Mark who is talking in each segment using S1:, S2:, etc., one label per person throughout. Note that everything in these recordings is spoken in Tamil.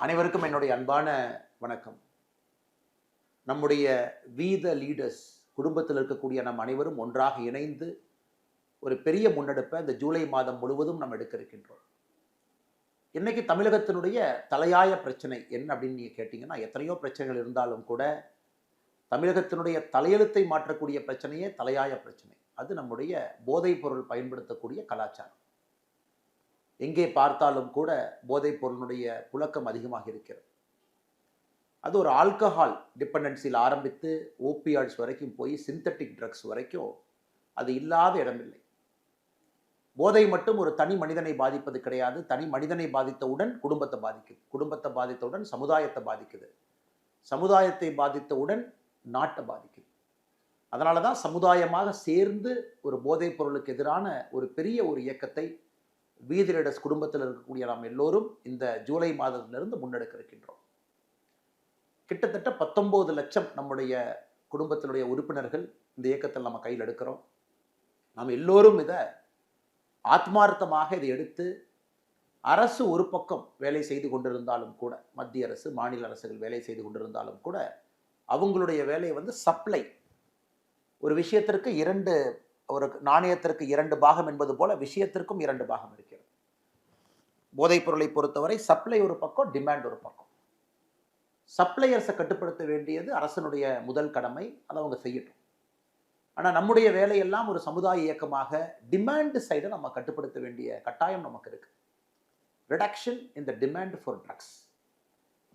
S1: அனைவருக்கும் என்னுடைய அன்பான வணக்கம். நம்முடைய வீத லீடர்ஸ் குடும்பத்தில் இருக்கக்கூடிய நம் அனைவரும் ஒன்றாக இணைந்து ஒரு பெரிய முன்னெடுப்பை இந்த ஜூலை மாதம் முழுவதும் நம்ம எடுக்க இருக்கின்றோம். இன்னைக்கு தமிழகத்தினுடைய தலையாய பிரச்சனை என்ன அப்படின்னு நீங்க கேட்டீங்கன்னா, எத்தனையோ பிரச்சனைகள் இருந்தாலும் கூட தமிழகத்தினுடைய தலையெழுத்தை மாற்றக்கூடிய பிரச்சனையே தலையாய பிரச்சனை. அது நம்முடைய போதைப் பொருள் பயன்படுத்தக்கூடிய கலாச்சாரம். எங்கே பார்த்தாலும் கூட போதைப் பொருளினுடைய புழக்கம் அதிகமாக இருக்கிறது. அது ஒரு ஆல்கஹால் டிபெண்டன்சியில் ஆரம்பித்து ஓபியாய்ட்ஸ் வரைக்கும் போய் சிந்தட்டிக் ட்ரக்ஸ் வரைக்கும் அது இல்லாத இடமில்லை. போதை மட்டும் ஒரு தனி மனிதனை பாதிப்பது கிடையாது. தனி மனிதனை பாதித்தவுடன் குடும்பத்தை பாதிக்குது, குடும்பத்தை பாதித்தவுடன் சமுதாயத்தை பாதிக்குது, சமுதாயத்தை பாதித்தவுடன் நாட்டை பாதிக்குது. அதனால தான் சமுதாயமாக சேர்ந்து ஒரு போதைப் பொருளுக்கு எதிரான ஒரு பெரிய ஒரு இயக்கத்தை வீதி லீடர்ஸ் குடும்பத்தில் இருக்கக்கூடிய நாம் எல்லோரும் இந்த ஜூலை மாதத்திலிருந்து முன்னெடுக்க இருக்கின்றோம். கிட்டத்தட்ட 19 லட்சம் நம்முடைய குடும்பத்தினுடைய உறுப்பினர்கள் இந்த இயக்கத்தில் நம்ம கையில் எடுக்கிறோம். நாம் எல்லோரும் இதை ஆத்மார்த்தமாக இதை எடுத்து அரசு ஒரு பக்கம் வேலை செய்து கொண்டிருந்தாலும் கூட, மத்திய அரசு மாநில அரசுகள் வேலை செய்து கொண்டிருந்தாலும் கூட அவங்களுடைய வேலையை சப்ளை, ஒரு விஷயத்திற்கு ஒரு நாணயத்திற்கு 2 பாகம் என்பது போல விஷயத்திற்கும் 2 பாகம் இருக்கிறது. போதைப் பொருளை பொறுத்தவரை சப்ளை ஒரு பக்கம், டிமாண்ட் ஒரு பக்கம். சப்ளையர்ஸை கட்டுப்படுத்த வேண்டியது அரசனுடைய முதல் கடமை, அதை அவங்க செய்யட்டும். ஆனால் நம்முடைய வேலையெல்லாம் ஒரு சமுதாய இயக்கமாக டிமாண்ட் சைடை நம்ம கட்டுப்படுத்த வேண்டிய கட்டாயம் நமக்கு இருக்கு. Reduction in the demand for drugs,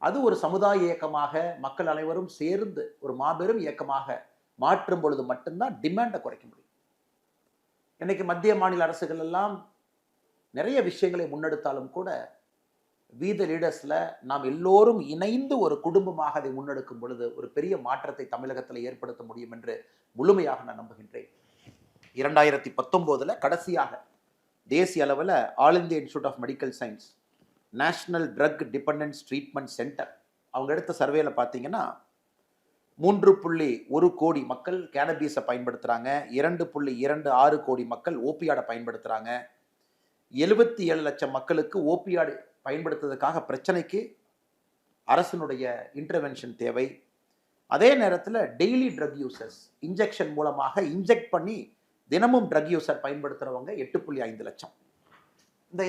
S1: அது ஒரு சமுதாய இயக்கமாக மக்கள் அனைவரும் சேர்ந்து ஒரு மாபெரும் இயக்கமாக மாற்றும் பொழுது மட்டும்தான் டிமாண்டை குறைக்க முடியும். இன்னைக்கு மத்திய மாநில அரசுகள் எல்லாம் நிறைய விஷயங்களை முன்னெடுத்தாலும் கூட வீத லீடர்ஸ்ல நாம் எல்லோரும் இணைந்து ஒரு குடும்பமாக அதை முன்னெடுக்கும் பொழுது ஒரு பெரிய மாற்றத்தை தமிழகத்தில் ஏற்படுத்த முடியும் என்று முழுமையாக நான் நம்புகின்றேன். 2019 கடைசியாக தேசிய அளவில் all India institute of medical science national drug dependence treatment centre அவங்க எடுத்த சர்வேல பார்த்தீங்கன்னா 3.1 கோடி மக்கள் கேனபீஸை பயன்படுத்துகிறாங்க, 2.26 கோடி மக்கள் ஓபியாடை பயன்படுத்துகிறாங்க, 77 லட்சம் மக்களுக்கு ஓபியாடு பயன்படுத்துவதற்காக பிரச்சனைக்கு அரசினுடைய இன்டர்வென்ஷன் தேவை. அதே நேரத்தில் டெய்லி ட்ரக் யூசர்ஸ் இன்ஜெக்ஷன் மூலமாக இன்ஜெக்ட் பண்ணி தினமும் ட்ரக் யூசர் பயன்படுத்துகிறவங்க 8.5 லட்சம்.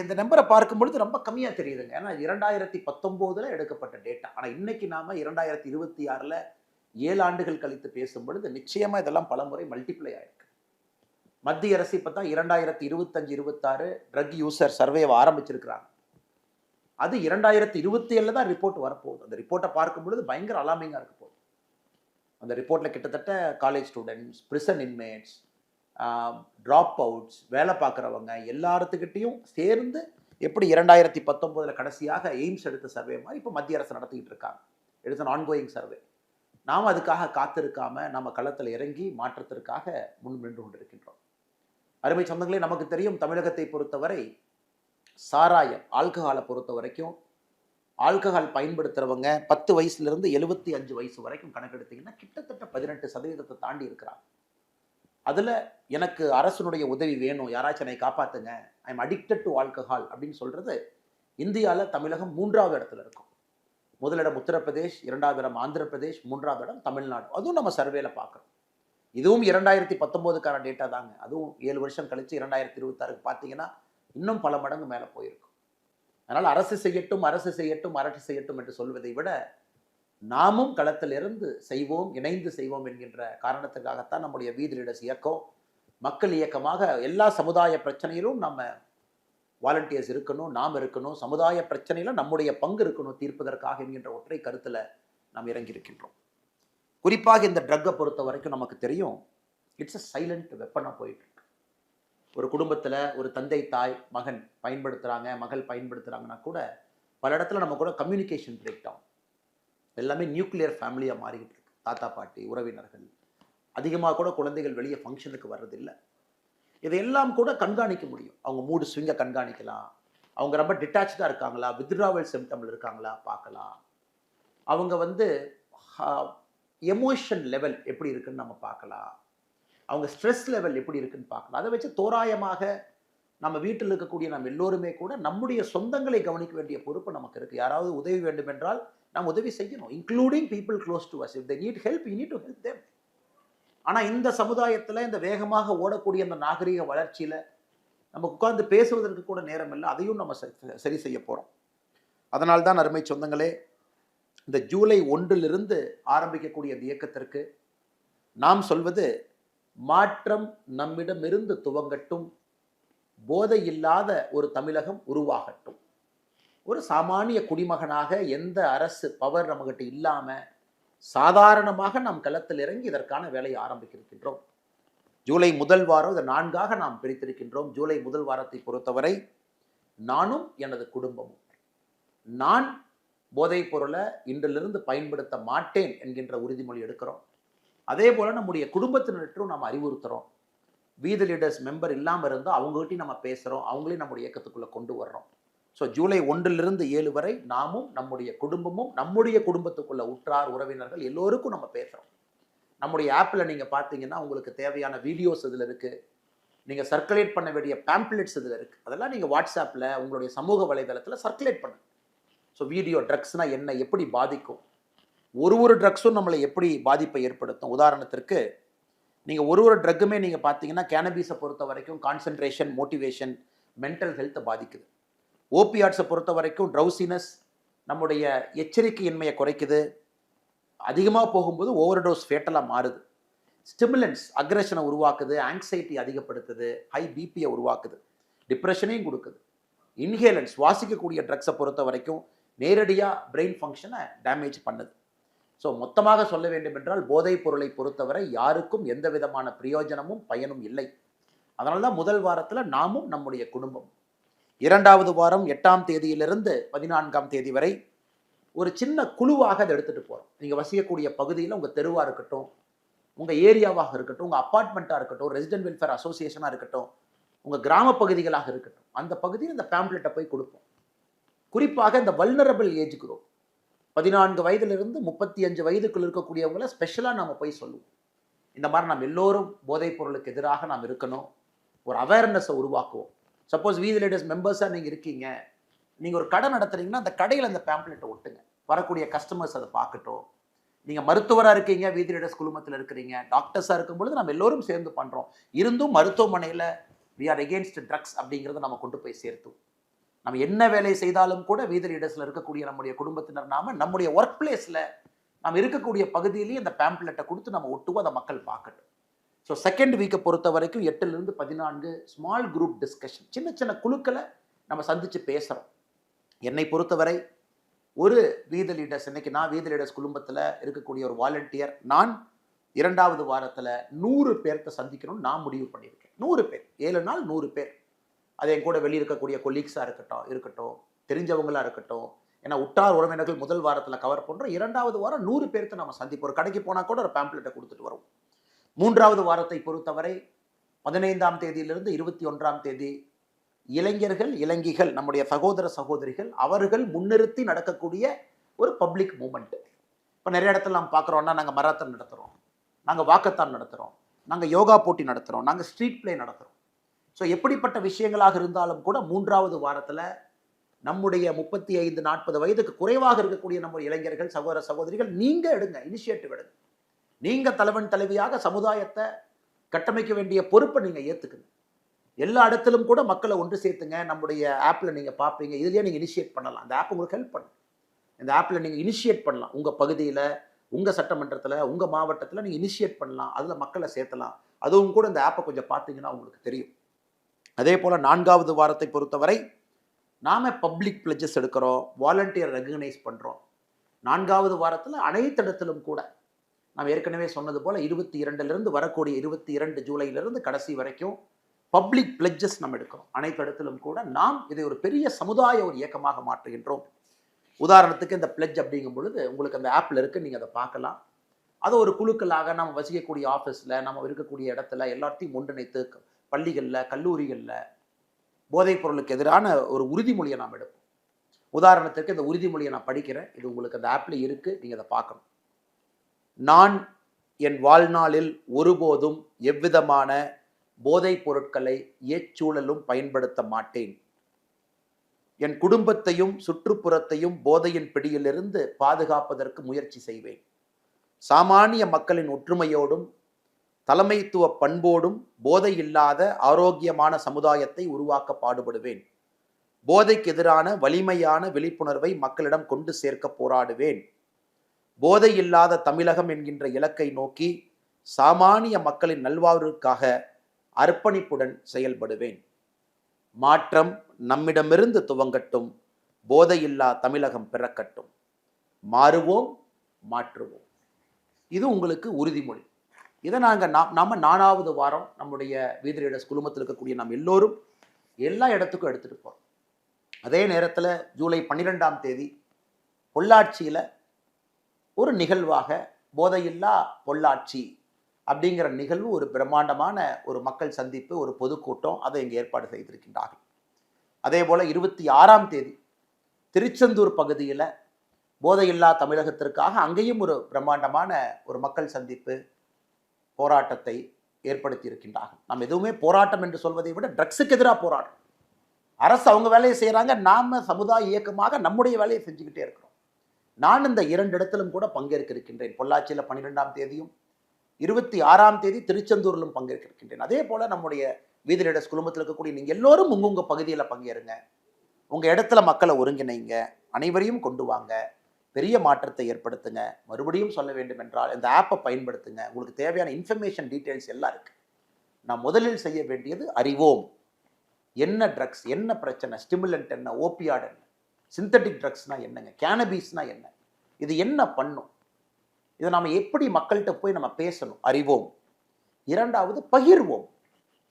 S1: இந்த நம்பரை பார்க்கும் பொழுது ரொம்ப கம்மியாக தெரியுதுங்க. ஏன்னா 2019 எடுக்கப்பட்ட டேட்டா. ஆனால் இன்னைக்கு நாம 2026 7 ஆண்டுகள் கழித்து பேசும் பொழுது நிச்சயமா இதெல்லாம் பல முறை மல்டிப்ளை ஆயிருக்கு. மத்திய அரசு இப்போ தான் 2025-26 ட்ரக் யூசர் சர்வேவை ஆரம்பிச்சிருக்கிறாங்க. அது 2027 தான் ரிப்போர்ட் வரப்போகுது. அந்த ரிப்போர்ட்டை பார்க்கும் பொழுது பயங்கர அலாமிங்காக இருக்க போகுது. அந்த ரிப்போர்ட்டில் கிட்டத்தட்ட college students, prison inmates, drop outs, வேலை பார்க்குறவங்க எல்லாத்துக்கிட்டையும் சேர்ந்து எப்படி 2019 கடைசியாக எய்ம்ஸ் எடுத்த சர்வே மாதிரி இப்போ மத்திய அரசு நடத்திக்கிட்டு இருக்காங்க. It's an ongoing survey. நாம் அதுக்காக காத்திருக்காம நம்ம களத்தில் இறங்கி மாற்றத்திற்காக முன் நின்று கொண்டிருக்கின்றோம். அருமை சொந்தங்களே, நமக்கு தெரியும் தமிழகத்தை பொறுத்தவரை சாராயம் ஆல்கஹாலை பொறுத்த வரைக்கும் ஆல்கஹால் பயன்படுத்துறவங்க 10 வயசுலேருந்து 75 வயசு வரைக்கும் கணக்கெடுத்தீங்கன்னா கிட்டத்தட்ட 18% தாண்டி இருக்கிறாங்க. அதில் எனக்கு அரசனுடைய உதவி வேணும், யாராச்சும் என்னை காப்பாற்றுங்க, I am addicted to alcohol அப்படின்னு சொல்கிறது இந்தியாவில் தமிழகம் 3வது இடத்துல இருக்கும். முதலிடம் உத்தரப்பிரதேஷ், 2வது இடம் ஆந்திர பிரதேஷ், 3வது இடம் தமிழ்நாடு. அதுவும் நம்ம சர்வேல பார்க்குறோம். இதுவும் 2019 டேட்டா தாங்க. அதுவும் 7 வருஷம் கழிச்சு 2026 பார்த்தீங்கன்னா இன்னும் பல மடங்கு மேலே போயிருக்கும். அதனால் அரசு செய்யட்டும் அரசு செய்யட்டும் அரசு செய்யட்டும் என்று சொல்வதை விட நாமும் களத்திலிருந்து செய்வோம், இணைந்து செய்வோம் என்கின்ற காரணத்துக்காகத்தான் நம்முடைய வீதி லீடர்ஸ் இயக்கம் மக்கள் இயக்கமாக எல்லா சமுதாய பிரச்சனையிலும் நம்ம வாலண்டியர்ஸ் இருக்கணும், நாம் இருக்கணும், சமுதாய பிரச்சனையில நம்முடைய பங்கு இருக்கணும் தீர்ப்பதற்காக என்கின்ற ஒற்றை கருத்தில் நாம் இறங்கி இருக்கின்றோம். குறிப்பாக இந்த ட்ரக்கை பொறுத்த வரைக்கும் நமக்கு தெரியும், இட்ஸ் அ சைலண்ட் வெப்பனாக போயிட்டு இருக்கு. ஒரு குடும்பத்தில் ஒரு தந்தை தாய் மகன் பயன்படுத்துகிறாங்க, மகள் பயன்படுத்துகிறாங்கன்னா கூட பல இடத்துல நம்ம கூட கம்யூனிகேஷன் பிரேக் டவுன், எல்லாமே நியூக்ளியர் ஃபேமிலியாக மாறிக்கிட்டு இருக்கு. தாத்தா பாட்டி உறவினர்கள் அதிகமாக கூட குழந்தைகள் வெளியே ஃபங்க்ஷனுக்கு வர்றதில்லை. இதையெல்லாம் கூட கண்காணிக்க முடியும். அவங்க மூடு ஸ்விங்கை கண்காணிக்கலாம், அவங்க ரொம்ப டிட்டாச்சாக இருக்காங்களா, வித்ட்ராவல் சிம்டமில் இருக்காங்களா பார்க்கலாம், அவங்க எமோஷன் லெவல் எப்படி இருக்குன்னு நம்ம பார்க்கலாம், அவங்க ஸ்ட்ரெஸ் லெவல் எப்படி இருக்குன்னு பார்க்கலாம். அதை வச்சு தோராயமாக நம்ம வீட்டில் இருக்கக்கூடிய நம்ம எல்லோருமே கூட நம்முடைய சொந்தங்களை கவனிக்க வேண்டிய பொறுப்பு நமக்கு இருக்கு. யாராவது உதவி வேண்டும் என்றால் நாம் உதவி செய்யணும். Including people close to us. If they need help, you need to help them. ஆனா இந்த சமுதாயத்துல இந்த வேகமாக ஓடக்கூடிய அந்த நாகரிக வளர்ச்சியில நம்ம உட்கார்ந்து பேசுவதற்கு கூட நேரம் இல்லை. அதையும் நம்ம சரி செய்ய போறோம். அதனால்தான் அருமை சொந்தங்களே, இந்த ஜூலை 1 ஆரம்பிக்கக்கூடிய இந்த இயக்கத்திற்கு நாம் சொல்வது, மாற்றம் நம்மிடமிருந்து துவங்கட்டும், போதை இல்லாத ஒரு தமிழகம் உருவாகட்டும். ஒரு சாமானிய குடிமகனாக எந்த அரசு பவர் நம்மகிட்ட இல்லாம சாதாரணமாக நாம் களத்தில் இறங்கி இதற்கான வேலையை ஆரம்பிக்கின்றோம். ஜூலை முதல் வாரம் இதை 4ஆக நாம் பிரித்திருக்கின்றோம். ஜூலை முதல் வாரத்தை பொறுத்தவரை நானும் எனது குடும்பமும், நான் போதைப் பொருளை இன்றிலிருந்து பயன்படுத்த மாட்டேன் என்கின்ற உறுதிமொழி எடுக்கிறோம். அதே போல நம்முடைய குடும்பத்தினரும் நாம் அறிவுறுத்துறோம். வீதி லீடர்ஸ் மெம்பர் இல்லாமல் இருந்தால் அவங்ககிட்டையும் நம்ம பேசுகிறோம், அவங்களையும் நம்முடைய இயக்கத்துக்குள்ளே கொண்டு வர்றோம். ஸோ ஜூலை 1 வரை நாமும் நம்முடைய குடும்பமும் நம்முடைய குடும்பத்துக்குள்ள உற்றார் உறவினர்கள் எல்லோருக்கும் நம்ம பேசுகிறோம். நம்முடைய ஆப்பில் நீங்கள் பார்த்தீங்கன்னா உங்களுக்கு தேவையான வீடியோஸ் இதில் இருக்குது. நீங்கள் சர்க்குலேட் பண்ண வேண்டிய பேம்ப்ளெட்ஸ் இதில் இருக்குது. அதெல்லாம் நீங்கள் வாட்ஸ்அப்பில் உங்களுடைய சமூக வலைதளத்தில் சர்க்குலேட் பண்ணுங்க. ஸோ வீடியோ ட்ரக்ஸ்னால் என்ன, எப்படி பாதிக்கும், ஒரு ட்ரக்ஸும் நம்மளை எப்படி பாதிப்பை ஏற்படுத்தும். உதாரணத்திற்கு நீங்கள் ஒரு ட்ரக்குமே நீங்கள் பார்த்தீங்கன்னா கேனபீஸை பொறுத்த வரைக்கும் கான்சன்ட்ரேஷன், மோட்டிவேஷன், மென்டல் ஹெல்த்தை பாதிக்குது. ஓபியாட்ஸை பொறுத்த வரைக்கும் ட்ரௌசினஸ், நம்முடைய எச்சரிக்கையின்மையை குறைக்குது. அதிகமாக போகும்போது ஓவர்டோஸ் ஃபேட்டலாக மாறுது. ஸ்டிமுலன்ஸ் அக்ரெஷனை உருவாக்குது, ஆங்ஸைட்டி அதிகப்படுத்துது, ஹை பிபியை உருவாக்குது, டிப்ரெஷனையும் கொடுக்குது. இன்ஹேலன்ஸ் சுவாசிக்கக்கூடிய ட்ரக்ஸை பொறுத்த வரைக்கும் நேரடியாக பிரெயின் ஃபங்க்ஷனை டேமேஜ் பண்ணுது. ஸோ மொத்தமாக சொல்ல வேண்டும் என்றால் போதைப் பொருளை பொறுத்தவரை யாருக்கும் எந்த விதமான பிரயோஜனமும் பயனும் இல்லை. அதனால தான் முதல் வாரத்தில் நாமும் நம்முடைய குடும்பம், 2வது வாரம் 8ஆம் தேதியிலிருந்து 14ஆம் தேதி வரை ஒரு சின்ன குழுவாக அதை எடுத்துகிட்டு போகிறோம். நீங்கள் வசிக்கக்கூடிய பகுதியில் உங்கள் தெருவாக இருக்கட்டும், உங்கள் ஏரியாவாக இருக்கட்டும், உங்கள் அப்பார்ட்மெண்ட்டாக இருக்கட்டும், ரெசிடென்ட் வெல்ஃபேர் அசோசியேஷனாக இருக்கட்டும், உங்கள் கிராம பகுதிகளாக இருக்கட்டும், அந்த பகுதியில் இந்த பேம்ப்ளெட்டை போய் கொடுப்போம். குறிப்பாக இந்த வல்னரபிள் ஏஜ் குரூப் 14 வயதிலிருந்து 35 வயதுக்குள் இருக்கக்கூடியவங்களை ஸ்பெஷலாக நாம் போய் சொல்லுவோம். இந்த மாதிரி நம்ம எல்லோரும் போதைப் பொருளுக்கு எதிராக நாம் இருக்கணும், ஒரு அவேர்னஸை உருவாக்குவோம். சப்போஸ் வீதி லீடர்ஸ் மெம்பர்ஸாக நீங்கள் இருக்கீங்க, நீங்கள் ஒரு கடை நடத்துறீங்கன்னா அந்த கடையில் அந்த பேம்ப்ளெட்டை ஒட்டுங்க, வரக்கூடிய கஸ்டமர்ஸ் அதை பார்க்கட்டும். நீங்கள் மருத்துவராக இருக்கீங்க, வீதி லீடர்ஸ் குழுமத்தில் இருக்கிறீங்க, டாக்டர்ஸாக இருக்கும் பொழுது நம்ம எல்லோரும் சேர்ந்து பண்ணுறோம். இருந்தும் மருத்துவமனையில் வி ஆர் எகெயின்ஸ்ட் ட்ரக்ஸ் அப்படிங்கிறத நம்ம கொண்டு போய் சேர்த்தோம். நம்ம என்ன வேலை செய்தாலும் கூட வீதி லீடர்ஸில் இருக்கக்கூடிய நம்முடைய குடும்பத்தினர் நம்முடைய ஒர்க் பிளேஸில் நம்ம இருக்கக்கூடிய பகுதியிலேயே அந்த பேம்ப்ளெட்டை கொடுத்து நம்ம ஒட்டுவோம், அதை மக்கள் பார்க்கட்டும். ஸோ செகண்ட் வீக்கை பொறுத்த வரைக்கும் 8லிருந்து 14 ஸ்மால் குரூப் டிஸ்கஷன், சின்ன சின்ன குழுக்களை நம்ம சந்தித்து பேசுகிறோம். என்னை பொறுத்தவரை ஒரு வீதி லீடர்ஸ், இன்னைக்கு நான் வீதி லீடர்ஸ் குடும்பத்தில் இருக்கக்கூடிய ஒரு வாலண்டியர், நான் 2வது வாரத்தில் 100 பேர்த்த சந்திக்கணும்னு நான் முடிவு பண்ணியிருக்கேன். 100 பேர், 7 நாள் 100 பேர். அது என் கூட வெளியே இருக்கக்கூடிய கொலீக்ஸாக இருக்கட்டும், தெரிஞ்சவங்களாக இருக்கட்டும். ஏன்னா உற்றார் உறவினர்கள் முதல் வாரத்தில் கவர் பண்ணுறோம். 2வது வாரம் 100 பேர்த்த நம்ம சந்திப்போம். ஒரு கடைக்கு போனால் கூட ஒரு பேம்ப்ளெட்டை கொடுத்துட்டு வரும். 3வது வாரத்தை பொறுத்தவரை 15ஆம் தேதியிலிருந்து 21ஆம் தேதி இளைஞர்கள், இளைஞிகள், நம்முடைய சகோதர சகோதரிகள், அவர்கள் முன்னிறுத்தி நடக்கக்கூடிய ஒரு பப்ளிக் மூமெண்ட். இப்போ நிறைய இடத்துல நம்ம பார்க்குறோம்னா, நாங்கள் மராத்தான் நடத்துகிறோம், நாங்கள் வாக்கத்தான் நடத்துகிறோம், நாங்கள் யோகா போட்டி நடத்துகிறோம், நாங்கள் ஸ்ட்ரீட் பிளே நடத்துகிறோம். ஸோ எப்படிப்பட்ட விஷயங்களாக இருந்தாலும் கூட 3வது வாரத்தில் நம்முடைய 35-40 வயதுக்கு குறைவாக இருக்கக்கூடிய நம்ம இளைஞர்கள், சகோதர சகோதரிகள், நீங்கள் எடுங்க, இனிஷியேட்டிவ் எடுங்க. நீங்கள் தலைவன் தலைவியாக சமுதாயத்தை கட்டமைக்க வேண்டிய பொறுப்பை நீங்கள் ஏற்றுக்குங்க. எல்லா இடத்திலும் கூட மக்களை ஒன்று சேர்த்துங்க. நம்முடைய ஆப்பில் நீங்கள் பார்ப்பீங்க, இதுலேயே நீங்கள் இனிஷியேட் பண்ணலாம். அந்த ஆப் உங்களுக்கு ஹெல்ப் பண்ணும். இந்த ஆப்பில் நீங்கள் இனிஷியேட் பண்ணலாம். உங்கள் பகுதியில், உங்கள் சட்டமன்றத்தில், உங்கள் மாவட்டத்தில் நீங்கள் இனிஷியேட் பண்ணலாம். அதில் மக்களை சேர்த்தலாம். அதுவும் கூட இந்த ஆப்பை கொஞ்சம் பார்த்தீங்கன்னா உங்களுக்கு தெரியும். அதே போல் 4வது வாரத்தை பொறுத்தவரை நாம் பப்ளிக் பிளட்ஜஸ் எடுக்கிறோம், வாலண்டியர் ரெகக்னைஸ் பண்ணுறோம். 4வது வாரத்தில் அனைத்து இடத்திலும் கூட நாம் ஏற்கனவே சொன்னது போல் 22லிருந்து வரக்கூடிய 22 ஜூலையிலிருந்து கடைசி வரைக்கும் பப்ளிக் பிளட்ஜஸ் நம்ம எடுக்கிறோம். அனைத்து இடத்திலும் கூட நாம் இதை ஒரு பெரிய சமுதாய ஒரு இயக்கமாக மாற்றுகின்றோம். உதாரணத்துக்கு இந்த பிளட்ஜ் அப்படிங்கும் பொழுது உங்களுக்கு அந்த ஆப்பில் இருக்குது, நீங்கள் அதை பார்க்கலாம். அதை ஒரு குழுக்களாக நம்ம வசிக்கக்கூடிய ஆஃபீஸில், நம்ம இருக்கக்கூடிய இடத்துல எல்லாத்தையும் ஒன்றிணைத்து பள்ளிகளில், கல்லூரிகளில் போதைப் பொருளுக்கு எதிரான ஒரு உறுதிமொழியை நாம் எடுப்போம். உதாரணத்துக்கு இந்த உறுதிமொழியை நான் படிக்கிறேன், இது உங்களுக்கு அந்த ஆப்பில் இருக்குது, நீங்கள் அதை பார்க்கணும். நான் என் வாழ்நாளில் ஒருபோதும் எவ்விதமான போதைப் பொருட்களை எச்சூழலும் பயன்படுத்த மாட்டேன். என் குடும்பத்தையும் சுற்றுப்புறத்தையும் போதையின் பிடியிலிருந்து பாதுகாப்பதற்கு முயற்சி செய்வேன். சாமானிய மக்களின் ஒற்றுமையோடும் தலைமைத்துவ பண்போடும் போதை இல்லாத ஆரோக்கியமான சமுதாயத்தை உருவாக்க பாடுபடுவேன். போதைக்கு எதிரான வலிமையான விழிப்புணர்வை மக்களிடம் கொண்டு சேர்க்க போராடுவேன். போதை இல்லாத தமிழகம் என்கின்ற இலக்கை நோக்கி சாமானிய மக்களின் நல்வாழ்வுக்காக அர்ப்பணிப்புடன் செயல்படுவேன். மாற்றம் நம்மிடமிருந்து துவங்கட்டும். போதையில்லா தமிழகம் பிறக்கட்டும். மாறுவோம், மாற்றுவோம். இது உங்களுக்கு உறுதிமொழி. இதை நாம 4வது வாரம் நம்முடைய வீதி ரீடர்ஸ் குழுமத்தில் இருக்கக்கூடிய நாம் எல்லோரும் எல்லா இடத்துக்கும் எடுத்துட்டு போறோம். அதே நேரத்தில் ஜூலை 12ஆம் தேதி பொள்ளாச்சியில் ஒரு நிகழ்வாக போதையில்லா பொள்ளாச்சி அப்படிங்கிற நிகழ்வு, ஒரு பிரம்மாண்டமான ஒரு மக்கள் சந்திப்பு, ஒரு பொதுக்கூட்டம், அதை இங்கே ஏற்பாடு செய்திருக்கின்றார்கள். அதே போல் 26ஆம் தேதி திருச்செந்தூர் பகுதியில் போதையில்லா தமிழகத்திற்காக அங்கேயும் ஒரு பிரம்மாண்டமான ஒரு மக்கள் சந்திப்பு போராட்டத்தை ஏற்படுத்தி இருக்கின்றார்கள். நாம் எதுவுமே போராட்டம் என்று சொல்வதை விட ட்ரக்ஸுக்கு எதிராக போராட்டம். அரசு அவங்க வேலையை செய்கிறாங்க, நாம சமுதாய இயக்கமாக நம்முடைய வேலையை செஞ்சுக்கிட்டே இருக்கிறோம். நான் இந்த 2 இடத்திலும் கூட பங்கேற்க இருக்கின்றேன். பொள்ளாச்சியில் 12ஆம் தேதியும் 26ஆம் தேதி திருச்செந்தூரிலும் பங்கேற்க இருக்கின்றேன். அதே போல நம்முடைய வீதி ரீடர்ஸ் குழுமத்தில் இருக்கக்கூடிய நீங்க எல்லோரும் உங்க பகுதியில் பங்கேறுங்க. உங்க இடத்துல மக்களை ஒருங்கிணைங்க, அனைவரையும் கொண்டு வாங்க, பெரிய மாற்றத்தை ஏற்படுத்துங்க. மறுபடியும் சொல்ல வேண்டும் என்றால் இந்த ஆப்பை பயன்படுத்துங்க. உங்களுக்கு தேவையான இன்ஃபர்மேஷன் டீட்டெயில்ஸ் எல்லாம் இருக்கு. நான் முதலில் செய்ய வேண்டியது அறிவோம். என்ன ட்ரக்ஸ், என்ன பிரச்சனை, ஸ்டிமுலண்ட் என்ன, ஓபியாட் என்ன, சிந்தட்டிக் ட்ரக்ஸ்னா என்னங்க, கேனபீஸ்னா என்ன, இது என்ன பண்ணும், இதை நாம எப்படி மக்கள்கிட்ட போய் நம்ம பேசணும், அறிவோம். 2வது பகிர்வோம்.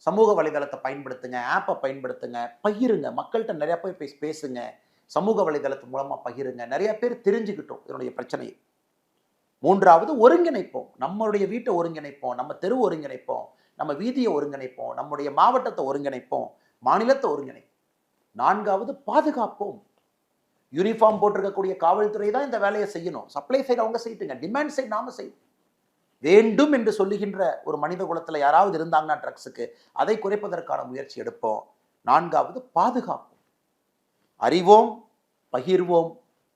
S1: சமூக வலைதளத்தை பயன்படுத்துங்க, ஆப்பை பயன்படுத்துங்க, பகிருங்க, மக்கள்கிட்ட நிறைய போய் பேசுங்க. சமூக வலைதளத்து மூலமா பகிருங்க, நிறைய பேர் தெரிஞ்சுக்கிட்டோம் இதனுடைய பிரச்சனையை. 3வது ஒருங்கிணைப்போம். நம்மளுடைய வீட்டை ஒருங்கிணைப்போம், நம்ம தெரு ஒருங்கிணைப்போம், நம்ம வீதியை ஒருங்கிணைப்போம், நம்முடைய மாவட்டத்தை ஒருங்கிணைப்போம், மாநிலத்தை ஒருங்கிணைப்போம். 4வது பாதுகாப்போம். யூனிஃபார்ம் போட்டிருக்கக்கூடிய காவல்துறை தான் இந்த வேலையை செய்யணும். சப்ளை சைடு அவங்க செய்யட்டுங்க, டிமாண்ட் சைடு நாம செய்யணும். வேண்டும் என்று சொல்லுகின்ற ஒரு மனித குலத்தில் யாராவது இருந்தாங்கன்னா ட்ரக்ஸுக்கு, அதை குறைப்பதற்கான முயற்சி எடுப்போம். 4வது பாதுகாப்போம். அறிவோம், பகிர்வோம்,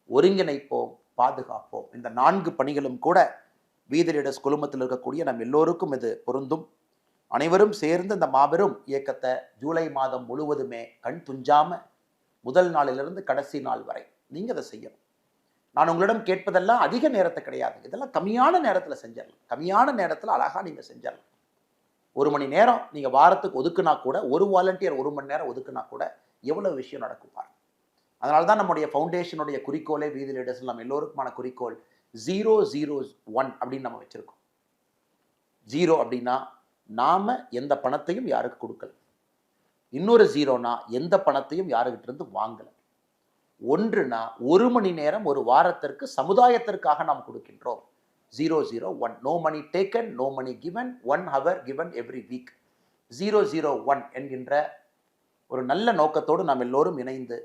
S1: ஒருங்கிணைப்போம், பாதுகாப்போம். இந்த 4 பணிகளும் கூட வீதி ரீடர்ஸ் குழுமத்தில் இருக்கக்கூடிய நம் எல்லோருக்கும் இது பொருந்தும். அனைவரும் சேர்ந்து இந்த மாபெரும் இயக்கத்தை ஜூலை மாதம் முழுவதுமே கண் துஞ்சாம முதல் நாளிலிருந்து கடைசி நாள் வரை நீங்க அதை செய்யணும். நான் உங்களிடம் கேட்பதெல்லாம் அதிக நேரத்தை கிடையாது, இதெல்லாம் கம்மியான நேரத்தில் செஞ்சிடலாம். கம்மியான நேரத்தில் அழகா நீங்க செஞ்சிடலாம். 1 மணி நேரம் நீங்க வாரத்துக்கு ஒதுக்குனா கூட, ஒரு வாலண்டியர் 1 மணி நேரம் ஒதுக்குனா கூட எவ்வளவு விஷயம் நடக்கும் பாருங்க. அதனால தான் நம்முடைய ஃபவுண்டேஷனுடைய குறிக்கோளே வீதி ரீடர்ஸ் நம்ம எல்லோருக்குமான குறிக்கோள் 001 அப்படின்னு நம்ம வச்சிருக்கோம். 0 அப்படின்னா நாம எந்த பணத்தையும் யாருக்கு கொடுக்கல. இன்னொரு 0னா எந்த பணத்தையும் யாருக்கிட்ட இருந்து வாங்கல. 1னா 1 மணி நேரம் ஒரு வாரத்திற்கு சமுதாயத்திற்காக நாம் கொடுக்கின்றோம். 001. No money taken, no money given, 1 hour given every week. 001 என்கின்ற ஒரு நல்ல நோக்கத்தோடு நாம் எல்லோரும் இணைந்து,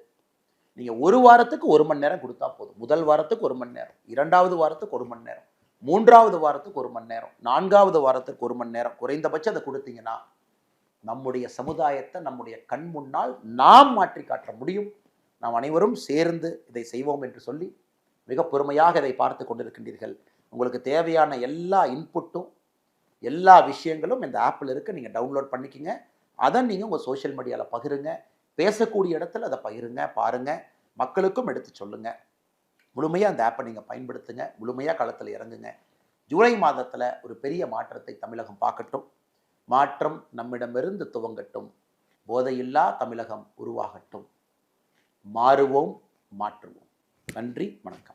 S1: நீங்க ஒரு வாரத்துக்கு 1 மணி நேரம் கொடுத்தா போதும். முதல் வாரத்துக்கு 1 மணி நேரம், 2வது வாரத்துக்கு 1 மணி நேரம், 3வது வாரத்துக்கு 1 மணி நேரம், 4வது வாரத்துக்கு 1 மணி நேரம், குறைந்தபட்சம் அதை கொடுத்தீங்கன்னா நம்முடைய சமுதாயத்தை நம்முடைய கண் முன்னால் நாம் மாற்றி காட்ட முடியும். நாம் அனைவரும் சேர்ந்து இதை செய்வோம் என்று சொல்லி மிக பொறுமையாக இதை பார்த்து கொண்டிருக்கின்றீர்கள். உங்களுக்கு தேவையான எல்லா இன்புட்டும் எல்லா விஷயங்களும் இந்த ஆப்பில் இருக்கு. நீங்கள் டவுன்லோட் பண்ணிக்கிங்க. அதை நீங்கள் உங்கள் சோஷியல் மீடியாவில் பகிருங்க. பேசக்கூடிய இடத்துல அதை பகிருங்க, பாருங்க, மக்களுக்கும் எடுத்து சொல்லுங்க. முழுமையாக அந்த ஆப்பை நீங்கள் பயன்படுத்துங்க. முழுமையாக களத்தில் இறங்குங்க. ஜூலை மாதத்தில் ஒரு பெரிய மாற்றத்தை தமிழகம் பார்க்கட்டும். மாற்றம் நம்மிடமிருந்து துவங்கட்டும். போதையில்லா தமிழகம் உருவாகட்டும். மாறுவோம், மாற்றுவோம். நன்றி, வணக்கம்.